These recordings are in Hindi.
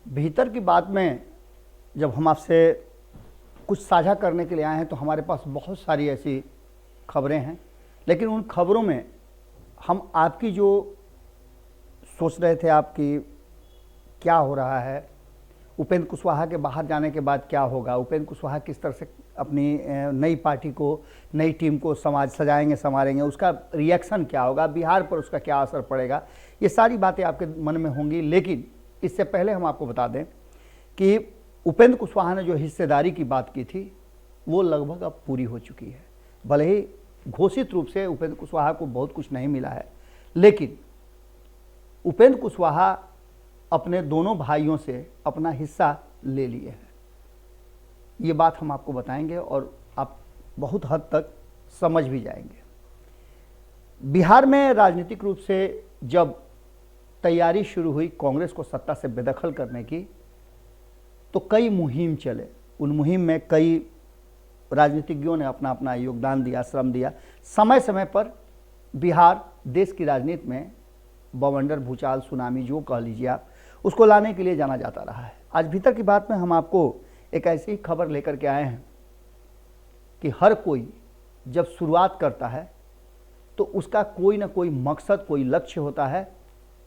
भीतर की बात में जब हम आपसे कुछ साझा करने के लिए आए हैं तो हमारे पास बहुत सारी ऐसी खबरें हैं, लेकिन उन खबरों में हम आपकी जो सोच रहे थे, आपकी क्या हो रहा है, उपेंद्र कुशवाहा के बाहर जाने के बाद क्या होगा, उपेंद्र कुशवाहा किस तरह से अपनी नई पार्टी को, नई टीम को सजाएंगे संवारेंगे, उसका रिएक्शन क्या होगा, बिहार पर उसका क्या असर पड़ेगा, ये सारी बातें आपके मन में होंगी। लेकिन इससे पहले हम आपको बता दें कि उपेंद्र कुशवाहा ने जो हिस्सेदारी की बात की थी वो लगभग अब पूरी हो चुकी है। भले ही घोषित रूप से उपेंद्र कुशवाहा को बहुत कुछ नहीं मिला है, लेकिन उपेंद्र कुशवाहा अपने दोनों भाइयों से अपना हिस्सा ले लिए हैं। ये बात हम आपको बताएंगे और आप बहुत हद तक समझ भी जाएंगे। बिहार में राजनीतिक रूप से जब तैयारी शुरू हुई कांग्रेस को सत्ता से बेदखल करने की, तो कई मुहिम चले। उन मुहिम में कई राजनीतिज्ञों ने अपना अपना योगदान दिया, श्रम दिया। समय समय पर बिहार देश की राजनीति में बवंडर, भूचाल, सुनामी, जो कह लीजिए आप, उसको लाने के लिए जाना जाता रहा है। आज भीतर की बात में हम आपको एक ऐसी ही खबर लेकर के आए हैं कि हर कोई जब शुरुआत करता है तो उसका कोई ना कोई मकसद, कोई लक्ष्य होता है।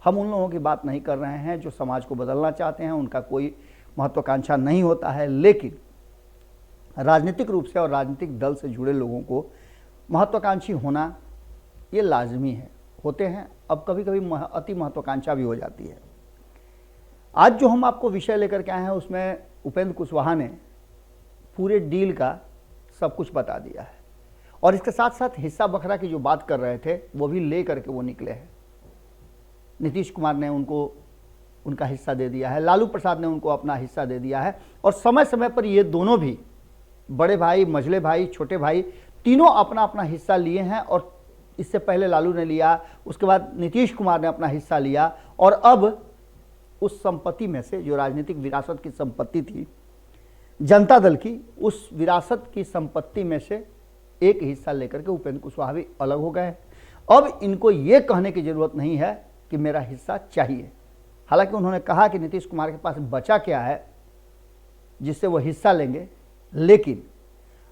हम उन लोगों की बात नहीं कर रहे हैं जो समाज को बदलना चाहते हैं, उनका कोई महत्वाकांक्षा नहीं होता है, लेकिन राजनीतिक रूप से और राजनीतिक दल से जुड़े लोगों को महत्वाकांक्षी होना ये लाजमी है, होते हैं। अब कभी कभी अति महत्वाकांक्षा भी हो जाती है। आज जो हम आपको विषय लेकर के आए हैं उसमें उपेंद्र कुशवाहा ने पूरे डील का सब कुछ बता दिया है, और इसके साथ साथ हिस्सा बखरा की जो बात कर रहे थे वो भी ले करके वो निकले हैं। नीतीश कुमार ने उनको उनका हिस्सा दे दिया है, लालू प्रसाद ने उनको अपना हिस्सा दे दिया है, और समय समय पर ये दोनों भी, बड़े भाई, मझले भाई, छोटे भाई, तीनों अपना अपना हिस्सा लिए हैं। और इससे पहले लालू ने लिया, उसके बाद नीतीश कुमार ने अपना हिस्सा लिया, और अब उस संपत्ति में से, जो राजनीतिक विरासत की संपत्ति थी जनता दल की, उस विरासत की संपत्ति में से एक हिस्सा लेकर के उपेंद्र कुशवाहा भी अलग हो गए। अब इनको ये कहने की जरूरत नहीं है कि मेरा हिस्सा चाहिए। हालांकि उन्होंने कहा कि नीतीश कुमार के पास बचा क्या है जिससे वो हिस्सा लेंगे, लेकिन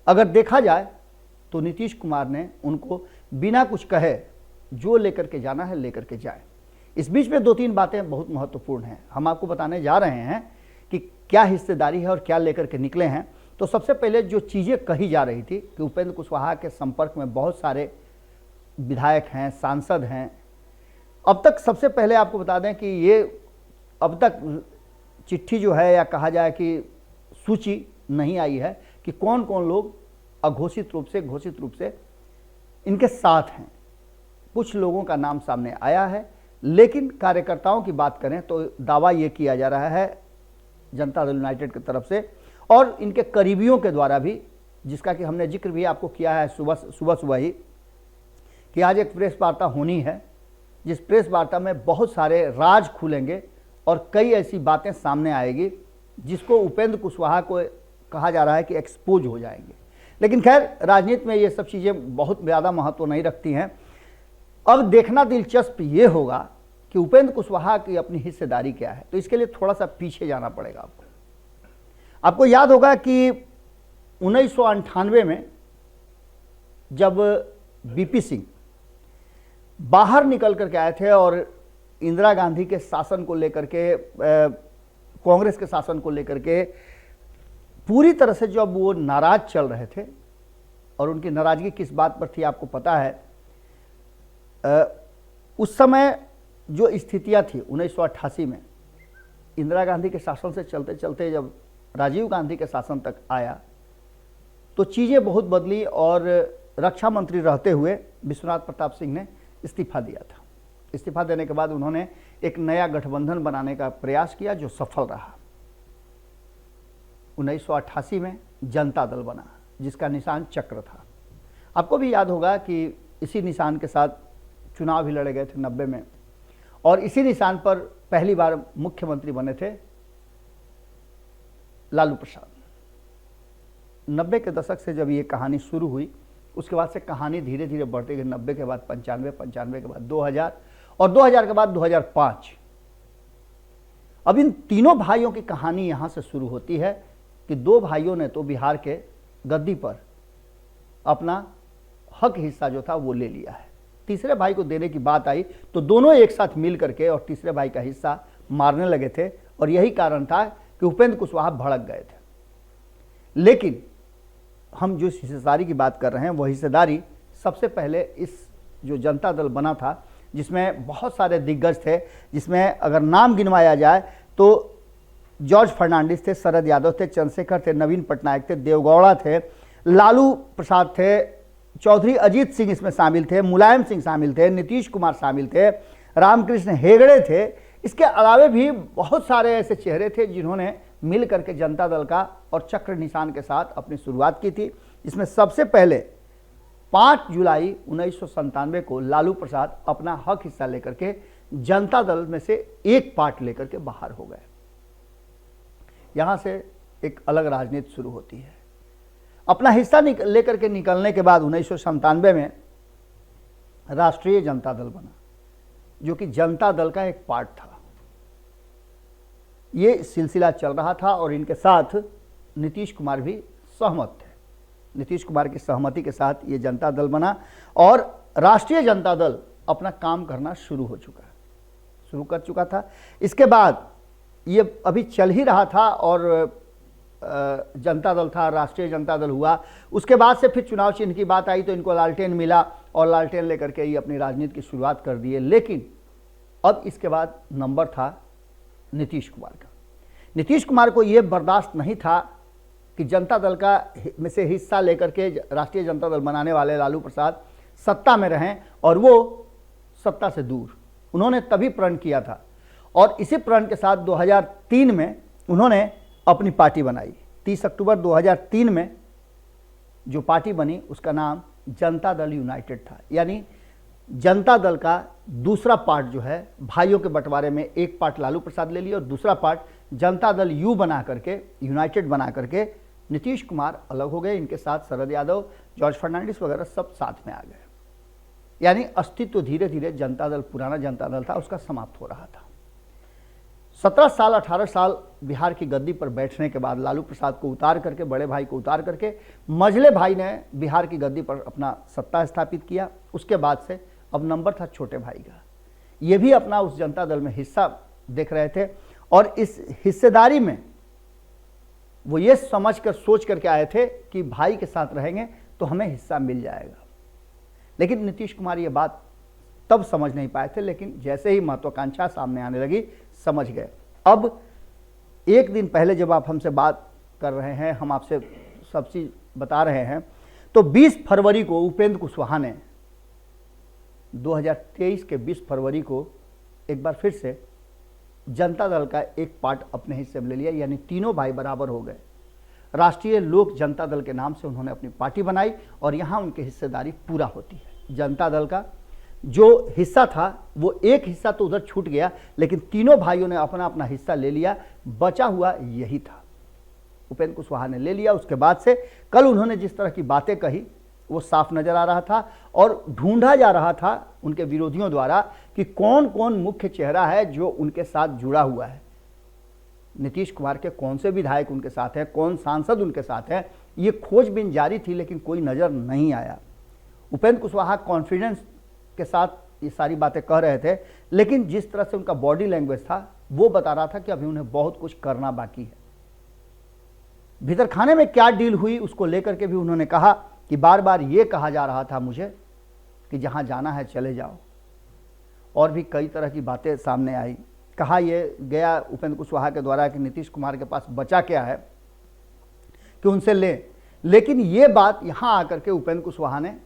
अगर देखा जाए तो नीतीश कुमार ने उनको बिना कुछ कहे जो लेकर के जाना है लेकर के जाए। इस बीच में दो तीन बातें बहुत महत्वपूर्ण हैं, हम आपको बताने जा रहे हैं कि क्या हिस्सेदारी है और क्या लेकर के निकले हैं। तो सबसे पहले जो चीज़ें कही जा रही थी कि उपेंद्र कुशवाहा के संपर्क में बहुत सारे विधायक हैं, सांसद हैं। अब तक सबसे पहले आपको बता दें कि ये अब तक चिट्ठी जो है, या कहा जाए कि सूची नहीं आई है कि कौन कौन लोग अघोषित रूप से, घोषित रूप से इनके साथ हैं। कुछ लोगों का नाम सामने आया है, लेकिन कार्यकर्ताओं की बात करें तो दावा ये किया जा रहा है जनता दल यूनाइटेड की तरफ से और इनके करीबियों के द्वारा भी, जिसका कि हमने जिक्र भी आपको किया है सुबह ही, कि आज एक प्रेस वार्ता होनी है, जिस प्रेस वार्ता में बहुत सारे राज खुलेंगे और कई ऐसी बातें सामने आएगी जिसको उपेंद्र कुशवाहा को कहा जा रहा है कि एक्सपोज हो जाएंगे। लेकिन खैर, राजनीति में ये सब चीज़ें बहुत ज़्यादा महत्व नहीं रखती हैं। अब देखना दिलचस्प ये होगा कि उपेंद्र कुशवाहा की अपनी हिस्सेदारी क्या है। तो इसके लिए थोड़ा सा पीछे जाना पड़ेगा आपको। आपको याद होगा कि 1998 में जब बीपी सिंह बाहर निकल करके आए थे और इंदिरा गांधी के शासन को लेकर के, कांग्रेस के शासन को लेकर के पूरी तरह से जब वो नाराज चल रहे थे, और उनकी नाराजगी किस बात पर थी आपको पता है। उस समय जो स्थितियां थी 1988 में, इंदिरा गांधी के शासन से चलते चलते जब राजीव गांधी के शासन तक आया तो चीज़ें बहुत बदली, और रक्षा मंत्री रहते हुए विश्वनाथ प्रताप सिंह ने इस्तीफा दिया था। इस्तीफा देने के बाद उन्होंने एक नया गठबंधन बनाने का प्रयास किया जो सफल रहा। 1988 में जनता दल बना, जिसका निशान चक्र था। आपको भी याद होगा कि इसी निशान के साथ चुनाव भी लड़े गए थे 90 में, और इसी निशान पर पहली बार मुख्यमंत्री बने थे लालू प्रसाद। 90 के दशक से जब ये कहानी शुरू हुई, उसके बाद से कहानी धीरे धीरे बढ़ती गई। 90 के बाद 95, 95 के बाद 2000, और 2000 के बाद 2005। अब इन तीनों भाइयों की कहानी यहाँ से शुरू होती है कि दो भाइयों ने तो बिहार के गद्दी पर अपना हक हिस्सा जो था वो ले लिया है। तीसरे भाई को देने की बात आई तो दोनों एक साथ मिल करके और तीसरे भाई का हिस्सा मारने लगे थे, और यही कारण था कि उपेंद्र कुशवाहा भड़क गए थे। लेकिन हम जो हिस्सेदारी की बात कर रहे हैं, वह हिस्सेदारी सबसे पहले इस जो जनता दल बना था, जिसमें बहुत सारे दिग्गज थे, जिसमें अगर नाम गिनवाया जाए तो जॉर्ज फर्नांडिस थे, शरद यादव थे, चंद्रशेखर थे, नवीन पटनायक थे, देवगौड़ा थे, लालू प्रसाद थे, चौधरी अजीत सिंह इसमें शामिल थे, मुलायम सिंह शामिल थे, नीतीश कुमार शामिल थे, रामकृष्ण हेगड़े थे। इसके अलावे भी बहुत सारे ऐसे चेहरे थे जिन्होंने मिल करके जनता दल का और चक्र निशान के साथ अपनी शुरुआत की थी। इसमें सबसे पहले 5 जुलाई 1997 को लालू प्रसाद अपना हक हिस्सा लेकर के जनता दल में से एक पार्ट लेकर के बाहर हो गए। यहां से एक अलग राजनीति शुरू होती है। अपना हिस्सा लेकर के निकलने के बाद 1997 में राष्ट्रीय जनता दल बना, जो कि जनता दल का एक पार्ट था। ये सिलसिला चल रहा था और इनके साथ नीतीश कुमार भी सहमत थे। नीतीश कुमार की सहमति के साथ ये जनता दल बना और राष्ट्रीय जनता दल अपना काम करना शुरू कर चुका था। इसके बाद ये अभी चल ही रहा था और जनता दल था, राष्ट्रीय जनता दल हुआ। उसके बाद से फिर चुनाव चिन्ह की बात आई तो इनको लालटेन मिला और लालटेन लेकर के ये अपनी राजनीति की शुरुआत कर दिए। लेकिन अब इसके बाद नंबर था नीतीश कुमार का। नीतीश कुमार को ये बर्दाश्त नहीं था कि जनता दल का में से हिस्सा लेकर के राष्ट्रीय जनता दल बनाने वाले लालू प्रसाद सत्ता में रहें और वो सत्ता से दूर। उन्होंने तभी प्रण किया था और इसी प्रण के साथ 2003 में उन्होंने अपनी पार्टी बनाई। 30 अक्टूबर 2003 में जो पार्टी बनी उसका नाम जनता दल यूनाइटेड था। यानी जनता दल का दूसरा पार्ट जो है, भाइयों के बंटवारे में एक पार्ट लालू प्रसाद ले लिया और दूसरा पार्ट जनता दल यू बना करके, यूनाइटेड बना करके नीतीश कुमार अलग हो गए। इनके साथ शरद यादव, जॉर्ज फर्नांडिस वगैरह सब साथ में आ गए। यानी अस्तित्व धीरे धीरे जनता दल, पुराना जनता दल था, उसका समाप्त हो रहा था। 17 साल 18 साल बिहार की गद्दी पर बैठने के बाद लालू प्रसाद को उतार करके, बड़े भाई को उतार करके मझले भाई ने बिहार की गद्दी पर अपना सत्ता स्थापित किया। उसके बाद से अब नंबर था छोटे भाई का। ये भी अपना उस जनता दल में हिस्सा देख रहे थे और इस हिस्सेदारी में वो ये समझ कर, सोच करके आए थे कि भाई के साथ रहेंगे तो हमें हिस्सा मिल जाएगा। लेकिन नीतीश कुमार ये बात तब समझ नहीं पाए थे, लेकिन जैसे ही महत्वाकांक्षा सामने आने लगी समझ गए। अब एक दिन पहले जब आप हमसे बात कर रहे हैं, हम आपसे सब चीज़ बता रहे हैं, तो 20 फरवरी को उपेंद्र कुशवाहा ने 2023 के 20 फरवरी को एक बार फिर से जनता दल का एक पार्ट अपने हिस्से में ले लिया। यानी तीनों भाई बराबर हो गए। राष्ट्रीय लोक जनता दल के नाम से उन्होंने अपनी पार्टी बनाई और यहाँ उनकी हिस्सेदारी पूरा होती है। जनता दल का जो हिस्सा था वो एक हिस्सा तो उधर छूट गया, लेकिन तीनों भाइयों ने अपना अपना हिस्सा ले लिया। बचा हुआ यही था, उपेंद्र कुशवाहा ने ले लिया। उसके बाद से कल उन्होंने जिस तरह की बातें कही वो साफ नजर आ रहा था और ढूंढा जा रहा था उनके विरोधियों द्वारा कि कौन कौन मुख्य चेहरा है जो उनके साथ जुड़ा हुआ है। नीतीश कुमार के कौन से विधायक उनके साथ हैं, कौन सांसद उनके साथ हैं, ये खोजबीन जारी थी, लेकिन कोई नजर नहीं आया। उपेंद्र कुशवाहा कॉन्फिडेंस के साथ ये सारी बातें कह रहे थे, लेकिन जिस तरह से उनका बॉडी लैंग्वेज था वो बता रहा था कि अभी उन्हें बहुत कुछ करना बाकी है। भीतर खाने में क्या डील हुई उसको लेकर के भी उन्होंने कहा कि बार बार ये कहा जा रहा था मुझे कि जहां जाना है चले जाओ, और भी कई तरह की बातें सामने आई। कहा यह गया उपेंद्र कुशवाहा के द्वारा कि नीतीश कुमार के पास बचा क्या है कि उनसे ले, लेकिन ये बात यहां आकर के उपेंद्र कुशवाहा ने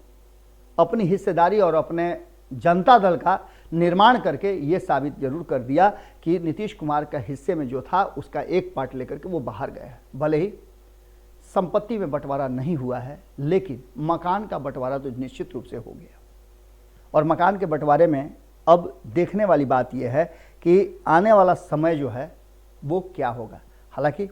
अपनी हिस्सेदारी और अपने जनता दल का निर्माण करके ये साबित जरूर कर दिया कि नीतीश कुमार का हिस्से में जो था उसका एक पार्ट लेकर के वो बाहर गया है। भले ही संपत्ति में बंटवारा नहीं हुआ है, लेकिन मकान का बंटवारा तो निश्चित रूप से हो गया। और मकान के बंटवारे में अब देखने वाली बात यह है कि आने वाला समय जो है वो क्या होगा। हालांकि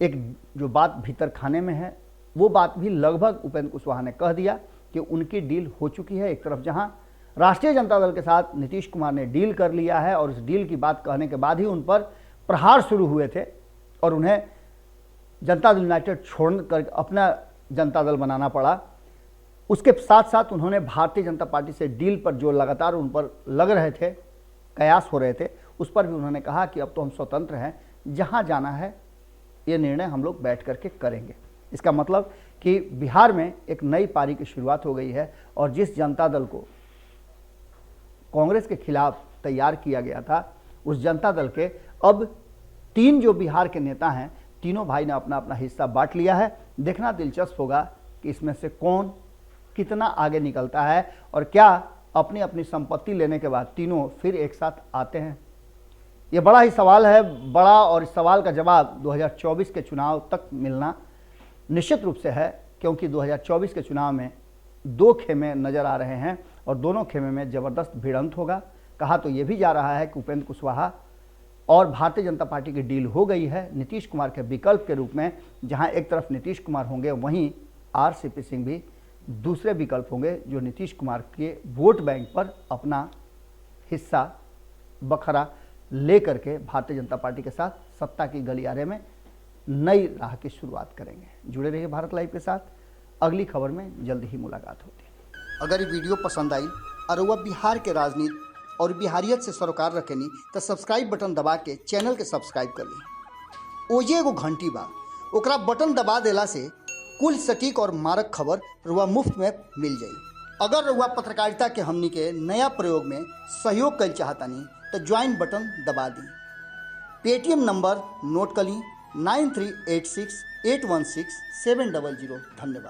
एक जो बात भीतर खाने में है वो बात भी लगभग उपेंद्र कुशवाहा ने कह दिया कि उनकी डील हो चुकी है। एक तरफ जहां राष्ट्रीय जनता दल के साथ नीतीश कुमार ने डील कर लिया है और इस डील की बात कहने के बाद ही उन पर प्रहार शुरू हुए थे और उन्हें जनता दल यूनाइटेड छोड़ कर अपना जनता दल बनाना पड़ा। उसके साथ साथ उन्होंने भारतीय जनता पार्टी से डील पर जो लगातार उन पर लग रहे थे, कयास हो रहे थे, उस पर भी उन्होंने कहा कि अब तो हम स्वतंत्र हैं, जहां जाना है ये निर्णय हम लोग बैठ करके करेंगे। इसका मतलब कि बिहार में एक नई पारी की शुरुआत हो गई है और जिस जनता दल को कांग्रेस के खिलाफ तैयार किया गया था, उस जनता दल के अब 3 जो बिहार के नेता हैं, तीनों भाई ने अपना अपना हिस्सा बांट लिया है। देखना दिलचस्प होगा कि इसमें से कौन कितना आगे निकलता है और क्या अपनी अपनी संपत्ति लेने के बाद तीनों फिर एक साथ आते हैं। ये बड़ा ही सवाल है, बड़ा, और इस सवाल का जवाब 2024 के चुनाव तक मिलना निश्चित रूप से है, क्योंकि 2024 के चुनाव में 2 खेमे नजर आ रहे हैं और दोनों खेमे में जबरदस्त भिड़ंत होगा। कहा तो ये भी जा रहा है कि उपेंद्र कुशवाहा और भारतीय जनता पार्टी की डील हो गई है नीतीश कुमार के विकल्प के रूप में। जहां एक तरफ नीतीश कुमार होंगे, वहीं आरसीपी सिंह भी दूसरे विकल्प होंगे जो नीतीश कुमार के वोट बैंक पर अपना हिस्सा बखरा ले करके भारतीय जनता पार्टी के साथ सत्ता की गलियारे में नई राह की शुरुआत करेंगे। जुड़े रहिए भारत लाइव के साथ, अगली खबर में जल्द ही मुलाकात होती है। अगर ये वीडियो पसंद आई और वह बिहार के राजनीति और बिहारियत से सरोकार रखेनी तो सब्सक्राइब बटन दबा के चैनल के सब्सक्राइब कर ली। ओजे एगो घंटी बा, ओकरा बटन दबा देला से कुल सटीक और मारक खबर रुआ मुफ्त में मिल जाई। अगर रुआ पत्रकारिता के हमनी के नया प्रयोग में सहयोग कर चाहतानी तो ज्वाइन बटन दबा दी। पेटीएम नंबर नोट कर ली 9386816700। धन्यवाद।